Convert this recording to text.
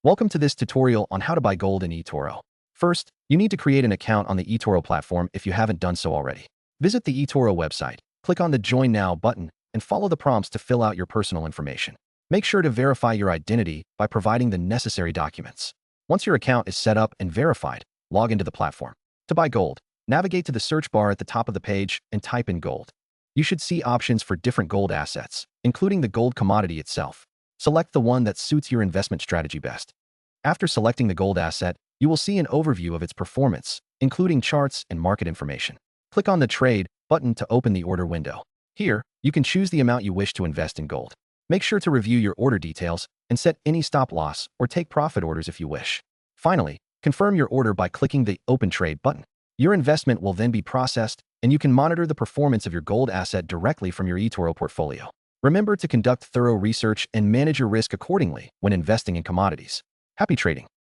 Welcome to this tutorial on how to buy gold in eToro. First, you need to create an account on the eToro platform if you haven't done so already. Visit the eToro website, click on the Join Now button, and follow the prompts to fill out your personal information. Make sure to verify your identity by providing the necessary documents. Once your account is set up and verified, log into the platform. To buy gold, navigate to the search bar at the top of the page and type in gold. You should see options for different gold assets, including the gold commodity itself. Select the one that suits your investment strategy best. After selecting the gold asset, you will see an overview of its performance, including charts and market information. Click on the Trade button to open the order window. Here, you can choose the amount you wish to invest in gold. Make sure to review your order details and set any stop loss or take profit orders if you wish. Finally, confirm your order by clicking the Open Trade button. Your investment will then be processed, and you can monitor the performance of your gold asset directly from your eToro portfolio. Remember to conduct thorough research and manage your risk accordingly when investing in commodities. Happy trading!